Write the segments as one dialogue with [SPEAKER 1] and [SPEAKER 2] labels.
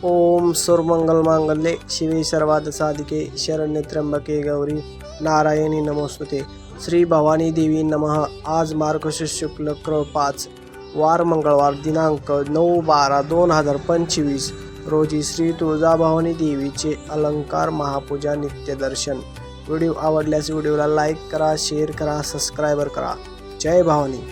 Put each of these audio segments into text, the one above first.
[SPEAKER 1] ओम सर्वमंगल मांगल्ये शिवे सर्वार्थ साधिके शरण्ये त्र्यंबके गौरी नारायणी नमोस्तुते। श्री भवानी देवी नमः। आज मार्गशीर्ष शुक्ल क्र 5 वार मंगळवार दिनांक 9/12/2025 रोजी श्री तुळजाभवानी देवीचे अलंकार महापूजा नित्यदर्शन। व्हिडिओ आवडल्यास व्हिडिओला लाईक करा, शेअर करा, सबस्क्राइबर करा। जय भवानी।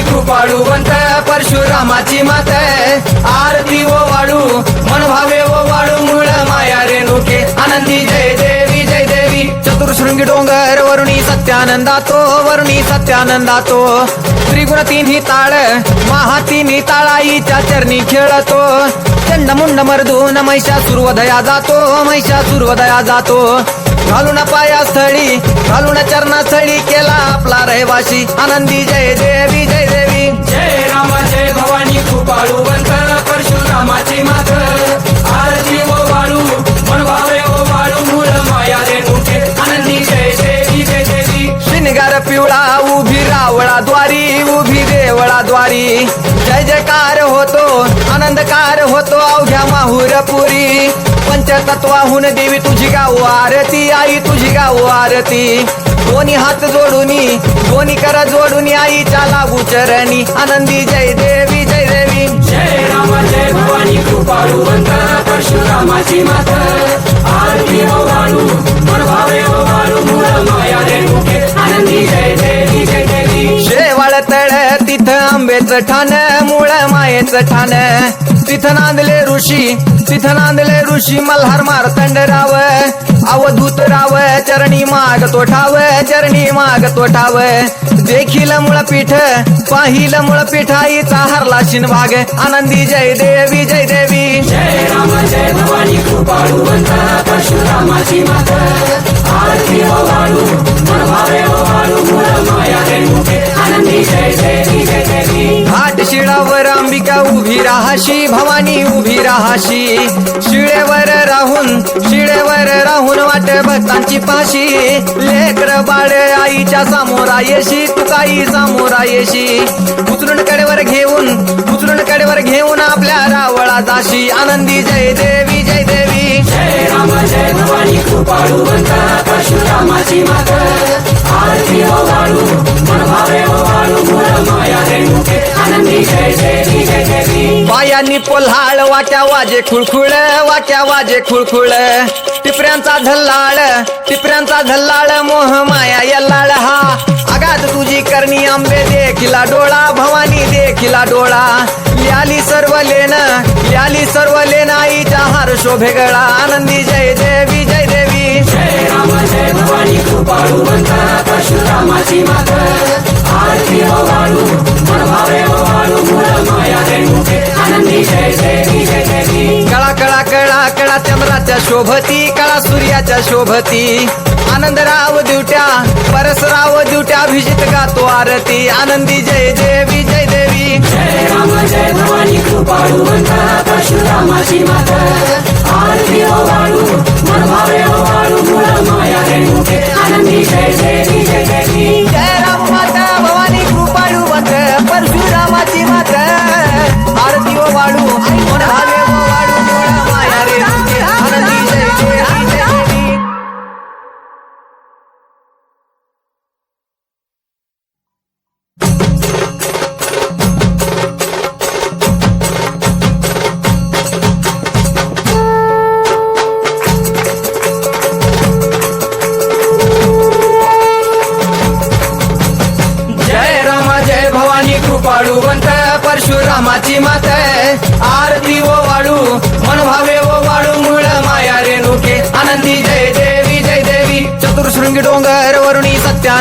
[SPEAKER 2] कृपाळुवंत परशुरामाची मात आरती ओ वाळू मन भावे ओ वाळू मूळ माया रेणुके आनंदी जय देवी चतुर्शृंगी डोंगर वरुणी सत्यानंदातो त्रिगुण तिन्ही ताळ महा तिन्ही ताळाईच्या चरणी खेळतो चंडमुंड मर्दून महिषासुरवधया जातो घालून पायास्थळी घालून चरणास्थळी केला आपला रहिवाशी आनंदी जय देवी जय राम जय भवानी कृपाळुवंत परशुरामाची मात आरती ओ वाळू मन भावे ओ वाळू मूळ माया रेणुके आनंदी जय देवी श्रीनिगार पिवळा उभी देवळाद्वारी जय जयकार होतो आनंदकार होतो अवघ्या माहुरपुरी पंचतत्वाहून देवी तुझी गाव आरती आई तुझी गाव आरती दोन्ही हात दोन्ही कर जोडून आईच्या लागू चरणी आनंदी जय देवी जय राम जय भवानी कृपाळुवंत परशुरामाची मात आरती ओ वाळू मन भावे ओ वाळू मूळ माया रेणुके आनंदी जय देवी शेवाळ तळ तिथं आंबेचं ठाण मूळ मायेचं ठाण तिथं नांदले ऋषी मल्हार मार्तंड राव अवधूत राव चरणी मागतो ठाव देखील मुळपीठ पाहिलं मुळपीठ आईचा हरला शिनभाग आनंदी जय देवी जय राम जय भवानी कृपाळुवंत परशुरामाची मात आरती ओ वाळू मन भावे ओ वाळू मूळ माया रेणुके आनंदी जय देवी घाट शिळावर अंबिका उभी राहाशी भवानी उभी राहाशी शिळेवर राहून वाट भक्तांची पाशी लेकर बाळ आईच्या सामोरा येशी तुकाई सामोरा येशी उचलून कडेवर घेऊन आपल्या रावळा जाशी आनंदी जय देवी जय राम जय भवानी कृपाळुवंत परशुरामाची मात आरती ओ वाळू मन भावे ओ वाळू मूळ माया रेणुके आनंदी जय देवी पायांनी पोल्हाळ वाट्या वाजे खुळखुळ टिपऱ्यांचा धल्लाळ मोह माया यल्लाळ हा आगात तुझी करणी आंबे देखिला डोळा भवानी देखिला डोळा याली सर्व लेन आईच्या हार शोभे गळा आनंदी जय देवी जय राम जय भवानी कृपाळुवंत परशुरामाची मात आरती ओ वाळू मन भावे ओ वाळू मूळ माया रेणुके आनंदी जय देवी कळा चंद्राच्या शोभती कळा सूर्याच्या शोभती आनंदराव दिवट्या परसराव दिवट्या अभिजित गातो आरती आनंदी जय देवी जय राम जय भवानी कृपाळुवंत परशुरामाची मात आरती ओ वाळू मन भावे ओ वाळू मूळ माया रेणुके आनंदी जय देवी जय राम माता भवानी कृपाळुवंत परशुरामाची मात आरती ओ वाळू मन भावे ओ वाळू मूळ माया रेणुके आनंदी जय देवी कृपाळुवंत परशुरामाची मात आरती ओ वाळू मन भावे ओ वाळू मूळ माया रेणुके आनंदी जय देवी चतुर्शृंगी डोंगर वरुणी सत्या